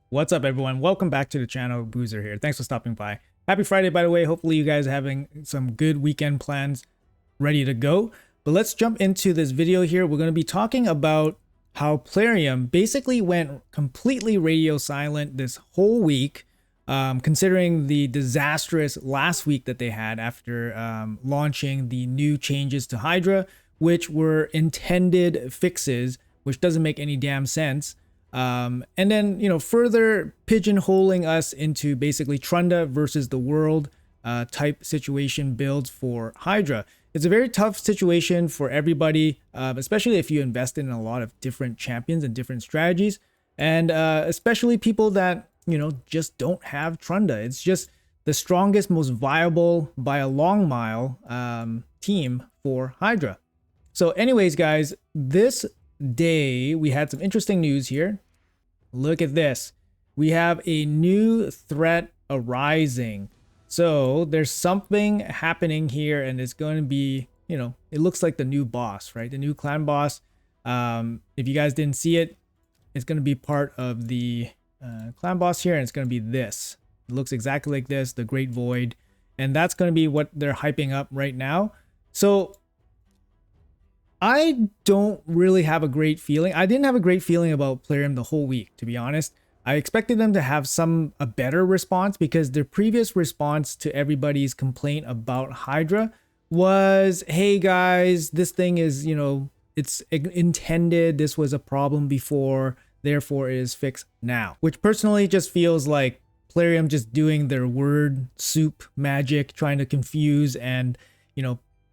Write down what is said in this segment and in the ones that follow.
What's up, everyone? Welcome back to the channel. Boozer here. Thanks for stopping by. Happy Friday, by the way. Hopefully you guys are having some good weekend plans ready to go. But let's jump into this video here. We're going to be talking about how Plarium basically went completely radio silent this whole week, considering the disastrous last week that they had after launching the new changes to Hydra, which were intended fixes, which doesn't make any damn sense. And then, further pigeonholing us into basically Trunda versus the world type situation builds for Hydra. It's a very tough situation for everybody, especially if you invest in a lot of different champions and different strategies, and especially people that, just don't have Trunda. It's just the strongest, most viable by a long mile team for Hydra. So anyways, guys, this day we had some interesting news here. Look at this. We have a new threat arising. So there's something happening here, and it's going to be, it looks like the new boss, right? The new clan boss. If you guys didn't see it, it's going to be part of the clan boss here, and it's going to be this. It looks exactly like this, the Great Void. And that's going to be what they're hyping up right now. So I don't really have a great feeling. I didn't have a great feeling about Plarium the whole week, to be honest. I expected them to have a better response, because their previous response to everybody's complaint about Hydra was, hey guys, this thing is, it's intended. This was a problem before, therefore it is fixed now. Which personally just feels like Plarium just doing their word soup magic, trying to confuse and,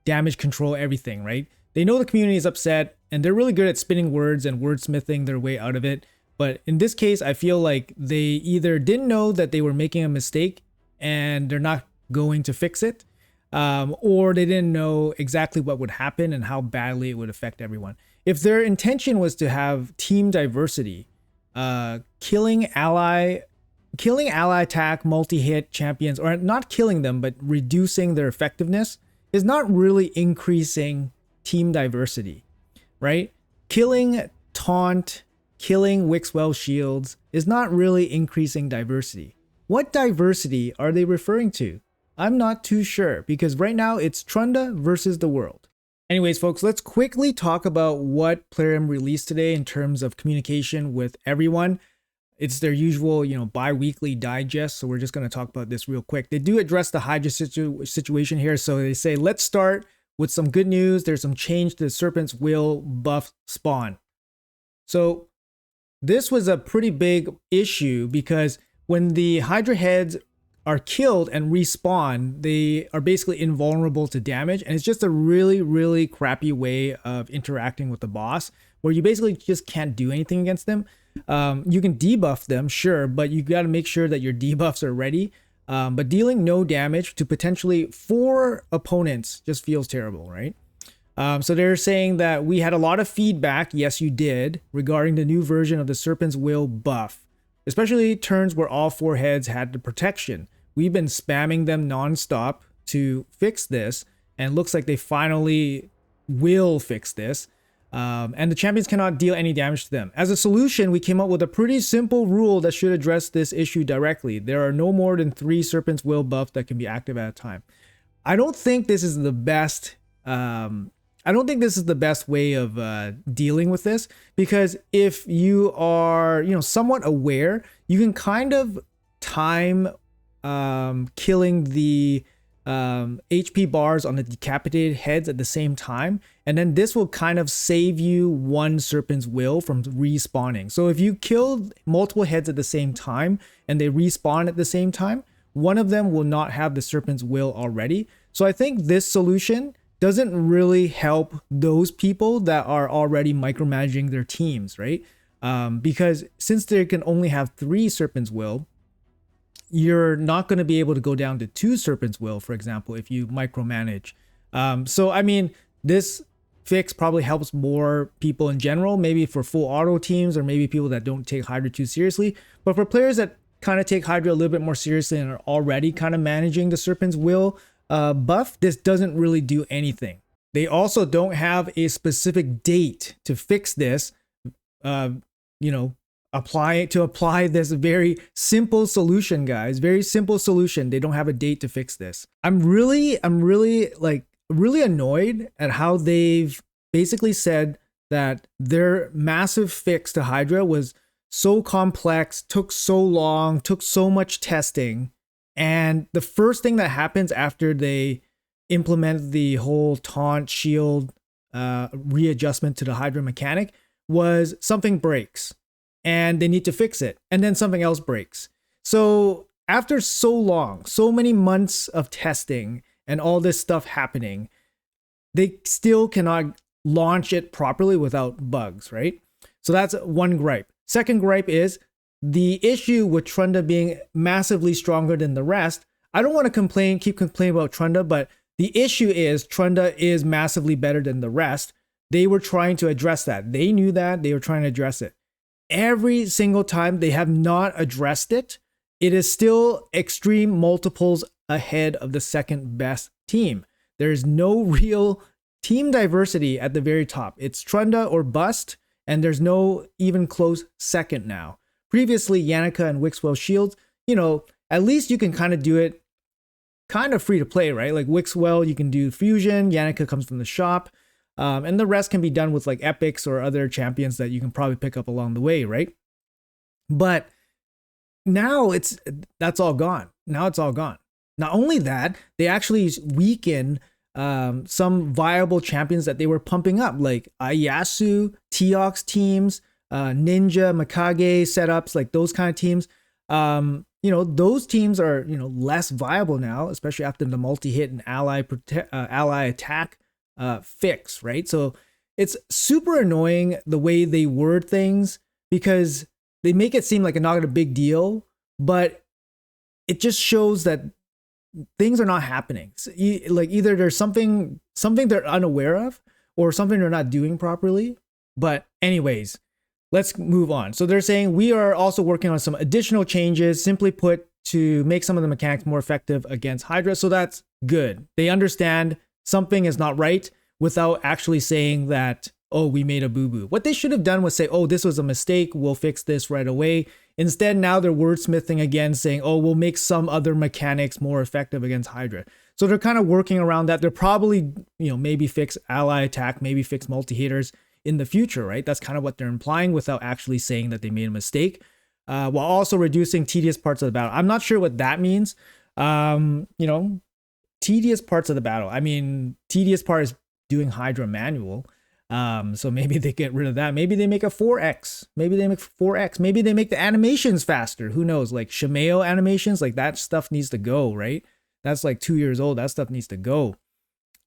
damage control everything, right? They know the community is upset, and they're really good at spinning words and wordsmithing their way out of it. But in this case, I feel like they either didn't know that they were making a mistake and they're not going to fix it, or they didn't know exactly what would happen and how badly it would affect everyone. If their intention was to have team diversity, killing ally attack multi-hit champions, or not killing them, but reducing their effectiveness, is not really increasing team diversity, right? Killing taunt, killing Wixwell shields is not really increasing diversity. What diversity are they referring to? I'm not too sure, because right now it's Trunda versus the world. Anyways, folks, let's quickly talk about what Plarium released today in terms of communication with everyone. It's their usual, bi-weekly digest, so we're just going to talk about this real quick. They do address the Hydra situation here, so they say, let's start with some good news. There's some change to the Serpent's Will buff spawn. So this was a pretty big issue, because when the Hydra heads are killed and respawn, they are basically invulnerable to damage. And it's just a really, really crappy way of interacting with the boss, where you basically just can't do anything against them. You can debuff them, sure, but you got to make sure that your debuffs are ready. But dealing no damage to potentially 4 opponents just feels terrible, right? So they're saying that we had a lot of feedback, yes you did, regarding the new version of the Serpent's Will buff, especially turns where all 4 heads had the protection. We've been spamming them nonstop to fix this, and it looks like they finally will fix this. And the champions cannot deal any damage to them. As a solution, we came up with a pretty simple rule that should address this issue directly. There are no more than 3 Serpent's Will buffs that can be active at a time. I don't think this is the best. I don't think this is the best way of dealing with this, because if you are, somewhat aware, you can kind of time killing the HP bars on the decapitated heads at the same time, and then this will kind of save you 1 Serpent's Will from respawning. So if you kill multiple heads at the same time and they respawn at the same time, one of them will not have the Serpent's Will already. So I think this solution doesn't really help those people that are already micromanaging their teams, right? Because since they can only have 3 Serpent's Will, you're not going to be able to go down to 2 Serpent's Will, for example, if you micromanage. So, I mean, this fix probably helps more people in general, maybe for full auto teams, or maybe people that don't take Hydra too seriously. But for players that kind of take Hydra a little bit more seriously and are already kind of managing the Serpent's Will buff, this doesn't really do anything. They also don't have a specific date to fix this, apply this very simple solution, guys. Very simple solution. They don't have a date to fix this. I'm really annoyed at how they've basically said that their massive fix to Hydra was so complex, took so long, took so much testing. And the first thing that happens after they implement the whole taunt shield readjustment to the Hydra mechanic was something breaks and they need to fix it. And then something else breaks. So after so long, so many months of testing and all this stuff happening, they still cannot launch it properly without bugs, right? So that's one gripe. Second gripe is the issue with Trunda being massively stronger than the rest. I don't want to keep complaining about Trunda, but the issue is Trunda is massively better than the rest. They were trying to address that. They knew that. They were trying to address it. Every single time they have not addressed it, it is still extreme multiples ahead of the second best team. There is no real team diversity at the very top. It's Trunda or bust, and there's no even close second now. Previously, Yannicka and Wixwell Shields, at least you can kind of do it kind of free to play, right? Like Wixwell, you can do fusion. Yannicka comes from the shop. And the rest can be done with like epics or other champions that you can probably pick up along the way, right? But now that's all gone. Now it's all gone. Not only that, they actually weaken some viable champions that they were pumping up, like Ayasu, Teox teams, Ninja, Mikage setups, like those kind of teams. Those teams are less viable now, especially after the multi-hit and ally attack fix, right? So it's super annoying the way they word things because they make it seem like not a big deal, but it just shows that things are not happening. So, either there's something they're unaware of or something they're not doing properly. But anyways, let's move on. So they're saying we are also working on some additional changes, simply put, to make some of the mechanics more effective against Hydra. So that's good. They understand something is not right without actually saying that, oh, we made a boo-boo. What they should have done was say, oh, this was a mistake. We'll fix this right away. Instead, now they're wordsmithing again, saying, oh, we'll make some other mechanics more effective against Hydra. So they're kind of working around that. They're probably, maybe fix ally attack, maybe fix multi-hitters in the future, right? That's kind of what they're implying without actually saying that they made a mistake, while also reducing tedious parts of the battle. I'm not sure what that means. Tedious parts of the battle. I mean, tedious part is doing Hydra manual. So maybe they get rid of that. Maybe they make a 4x. Maybe they make the animations faster. Who knows? Like Shimeo animations, like that stuff needs to go, right? That's like 2 years old. That stuff needs to go.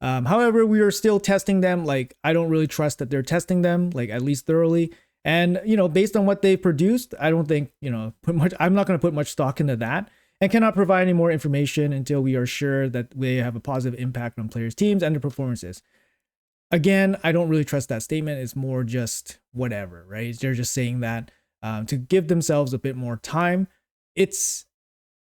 However, we are still testing them. Like, I don't really trust that they're testing them, like at least thoroughly. And, based on what they produced, I don't think, I'm not going to put much stock into that and cannot provide any more information until we are sure that they have a positive impact on players' teams and their performances. Again, I don't really trust that statement. It's more just whatever, right? They're just saying that to give themselves a bit more time. It's,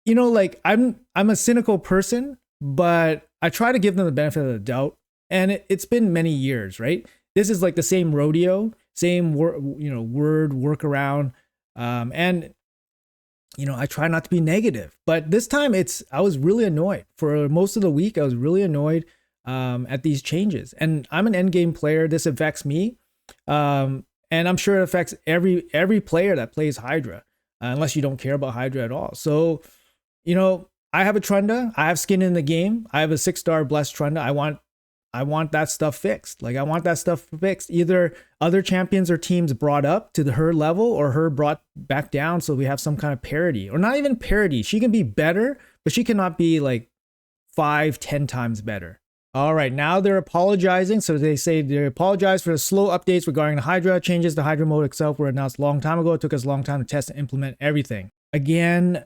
I'm a cynical person, but I try to give them the benefit of the doubt. And it's been many years, right? This is like the same rodeo, same word workaround. And I try not to be negative, but this time I was really annoyed. For most of the week, I was really annoyed at these changes. And I'm an endgame player. This affects me. And I'm sure it affects every player that plays Hydra, unless you don't care about Hydra at all. So, I have a Trunda. I have skin in the game. I have a 6-star blessed Trunda. I want that stuff fixed. Like, I want that stuff fixed. Either other champions or teams brought up to her level or her brought back down, so we have some kind of parity. Or not even parity. She can be better, but she cannot be like 5-10 times better. All right, now they're apologizing. So they say they apologize for the slow updates regarding the Hydra. Changes to Hydra mode itself were announced a long time ago. It took us a long time to test and implement everything. Again,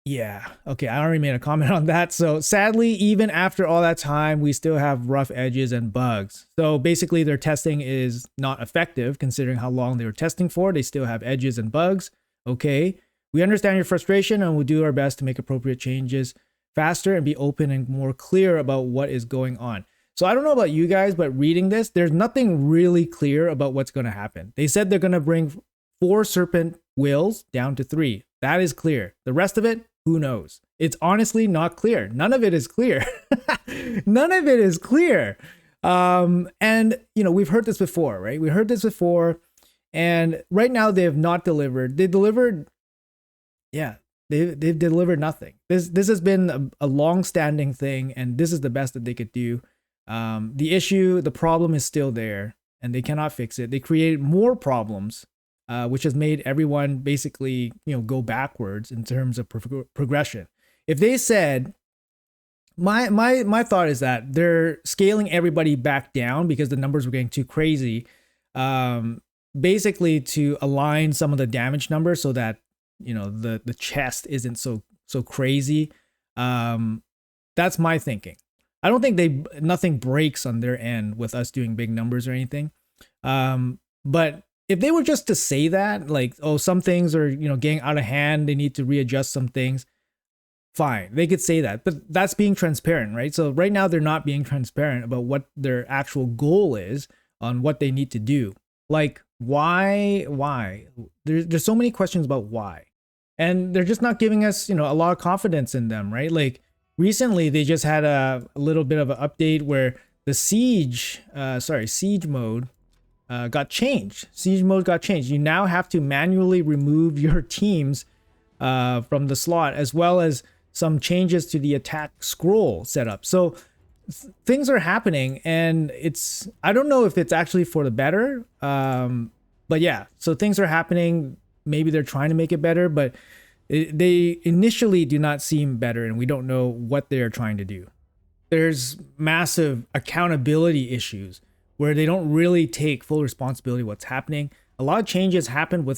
yeah, okay, I already made a comment on that. So sadly, even after all that time, we still have rough edges and bugs. So basically, their testing is not effective considering how long they were testing for. They still have edges and bugs. Okay, we understand your frustration and we'll do our best to make appropriate changes faster and be open and more clear about what is going on. So I don't know about you guys, but reading this, there's nothing really clear about what's going to happen. They said they're going to bring 4 Serpent wills down to 3. That is clear. The rest of it, who knows? It's honestly not clear. None of it is clear. None of it is clear. And, you know, we've heard this before, right? We heard this before. And right now they have not delivered. They delivered, yeah, they've delivered nothing. This has been a long-standing thing, and this is the best that they could do. The problem is still there, and they cannot fix it. They created more problems, which has made everyone basically, you know, go backwards in terms of progression. If they said, my thought is that they're scaling everybody back down because the numbers were getting too crazy, basically to align some of the damage numbers so that, you know, the chest isn't so crazy. That's my thinking. I don't think nothing breaks on their end with us doing big numbers or anything. But if they were just to say that, like, oh, some things are, you know, getting out of hand, they need to readjust some things, fine, they could say that. But that's being transparent, right? So right now they're not being transparent about what their actual goal is on what they need to do. Like, why? There's so many questions about why. And they're just not giving us, you know, a lot of confidence in them, right? Like, recently they just had a little bit of an update where the siege mode got changed. Siege mode got changed. You now have to manually remove your teams from the slot, as well as some changes to the attack scroll setup. So things are happening, and I don't know if it's actually for the better. But yeah, so things are happening. Maybe they're trying to make it better, but they initially do not seem better, and we don't know what they are trying to do. There's massive accountability issues where they don't really take full responsibility of what's happening. A lot of changes happen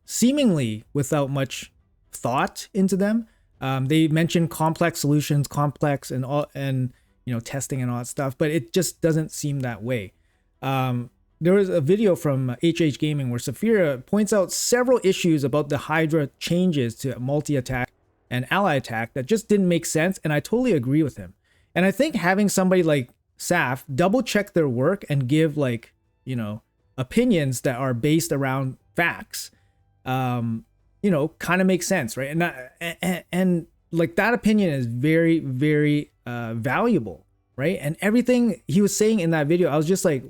seemingly without much thought into them. They mentioned complex solutions, and you know, testing and all that stuff, but it just doesn't seem that way. There was a video from HH Gaming where Saphira points out several issues about the Hydra changes to multi-attack and ally attack that just didn't make sense, and I totally agree with him. And I think having somebody like Saf double check their work and give, like, you know, opinions that are based around facts, you know, kind of makes sense, right? And like, that opinion is very, very valuable, right? And everything he was saying in that video, I was just like,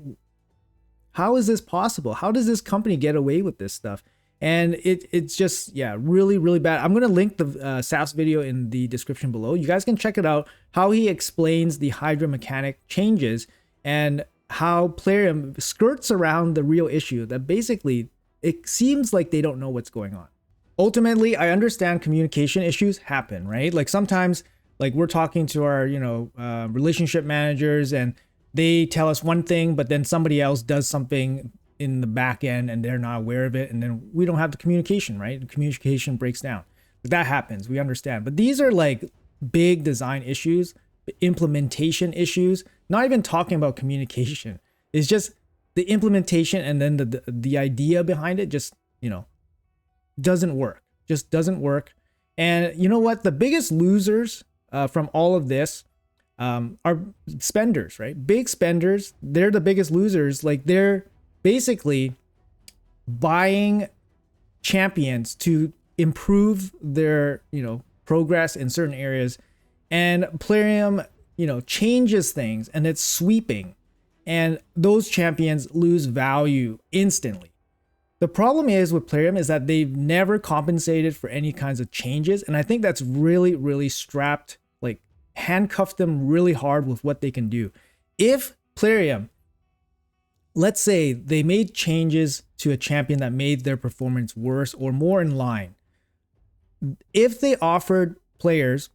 how is this possible? How does this company get away with this stuff? And it's just, yeah, really, really bad. I'm going to link the Saf's video in the description below. You guys can check it out, how he explains the Hydra mechanic changes and how Plarium skirts around the real issue that basically it seems like they don't know what's going on. Ultimately, I understand communication issues happen, right? Like, sometimes, like, we're talking to our, you know, relationship managers, and they tell us one thing, but then somebody else does something in the back end and they're not aware of it, and then we don't have the communication, right? The communication breaks down. That happens, we understand. But these are like big design issues, implementation issues, not even talking about communication. It's just the implementation, and then the idea behind it just, you know, doesn't work. Just doesn't work. And you know what? The biggest losers from all of this are spenders, right? Big spenders. They're the biggest losers. Like, they're basically buying champions to improve their, you know, progress in certain areas. And Plarium, you know, changes things, and it's sweeping, and those champions lose value instantly. The problem is with Plarium is that they've never compensated for any kinds of changes. And I think that's really, really handcuffed them really hard with what they can do. If Plarium, let's say they made changes to a champion that made their performance worse or more in line, if they offered players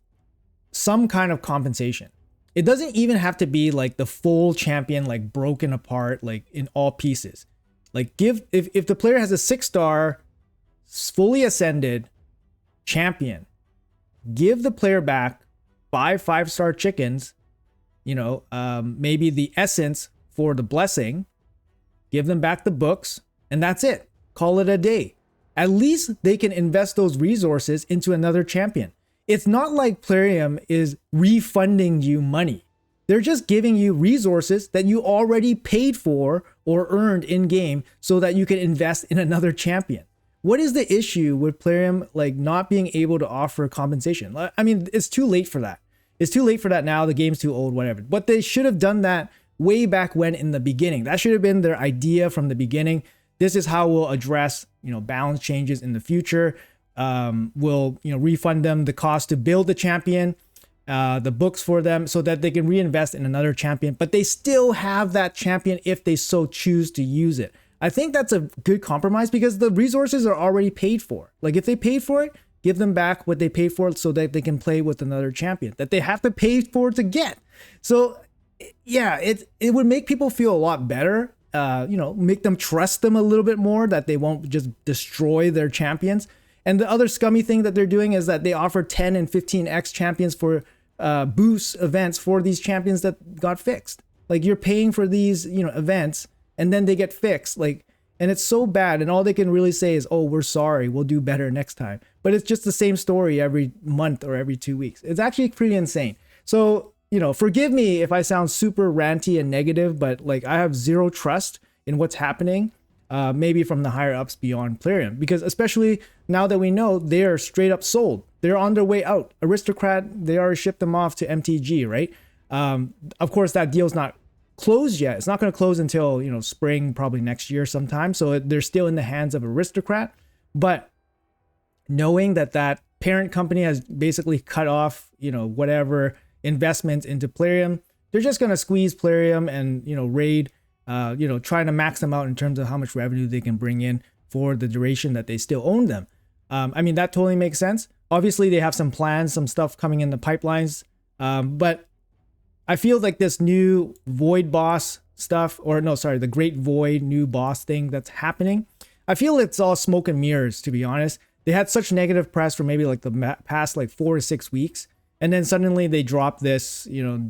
some kind of compensation, it doesn't even have to be like the full champion, like broken apart, like in all pieces. Like, if the player has a 6-star fully ascended champion, give the player back 5 5-star chickens, you know, maybe the essence for the blessing, give them back the books, and that's it. Call it a day. At least they can invest those resources into another champion. It's not like Plarium is refunding you money. They're just giving you resources that you already paid for or earned in game so that you can invest in another champion. what is the issue with Plarium like not being able to offer compensation? I mean, it's too late for that. It's too late for that now. The game's too old, whatever. But they should have done that way back when in the beginning. That should have been their idea from the beginning. This is how we'll address, balance changes in the future. We'll, refund them the cost to build the champion, the books for them so that they can reinvest in another champion, but they still have that champion if they so choose to use it. I think that's a good compromise because the resources are already paid for. Like if they paid for it, give them back what they paid for so that they can play with another champion that they have to pay for to get. So yeah, it would make people feel a lot better. Make them trust them a little bit more, that they won't just destroy their champions. And the other scummy thing that they're doing is that they offer 10 and 15x champions for boost events for these champions that got fixed. Like you're paying for these, events and then they get fixed. Like, and it's so bad. And all they can really say is, oh, we're sorry, we'll do better next time. But it's just the same story every month or every 2 weeks. It's actually pretty insane. So, forgive me if I sound super ranty and negative, but like I have zero trust in what's happening. Maybe from the higher ups beyond Plarium, because especially now that we know they are straight up sold, they're on their way out. Aristocrat, they already shipped them off to MTG, right? Of course, that deal's not closed yet. It's not going to close until spring, probably next year sometime. So they're still in the hands of Aristocrat. But knowing that that parent company has basically cut off whatever investments into Plarium, they're just going to squeeze Plarium and raid. Trying to max them out in terms of how much revenue they can bring in for the duration that they still own them. I mean, that totally makes sense. Obviously, they have some plans, some stuff coming in the pipelines. But I feel like this new Void boss stuff, the Great Void new boss thing that's happening, I feel it's all smoke and mirrors, to be honest. They had such negative press for maybe like the past 4 to 6 weeks. And then suddenly they drop this,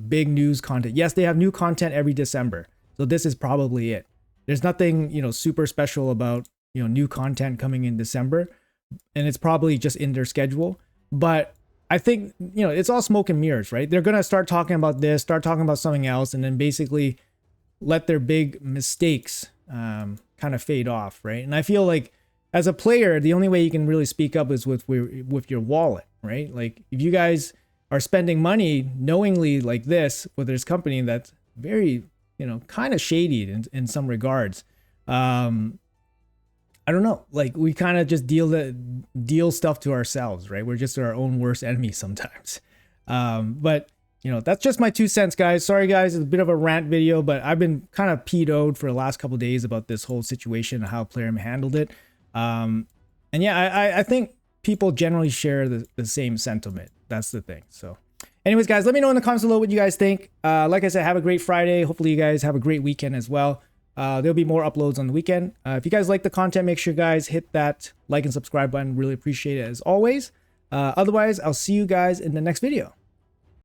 big news content. Yes, they have new content every December. So this is probably it. There's nothing, super special about, new content coming in December, and it's probably just in their schedule. But I think, it's all smoke and mirrors, right? They're going to start talking about this, start talking about something else, and then basically let their big mistakes kind of fade off, right? And I feel like as a player, the only way you can really speak up is with your wallet, right? Like if you guys are spending money knowingly like this with this company that's very kind of shady in some regards. I don't know. Like we kind of just deal stuff to ourselves, right? We're just our own worst enemy sometimes. But that's just my 2 cents, guys. Sorry, guys. It's a bit of a rant video, but I've been kind of PO'd for the last couple of days about this whole situation and how Plarium handled it. And yeah, I think people generally share the same sentiment. That's the thing. So anyways, guys, let me know in the comments below what you guys think. Like I said, have a great Friday. Hopefully you guys have a great weekend as well. There'll be more uploads on the weekend. If you guys like the content, make sure you guys hit that like and subscribe button. Really appreciate it as always. Otherwise, I'll see you guys in the next video.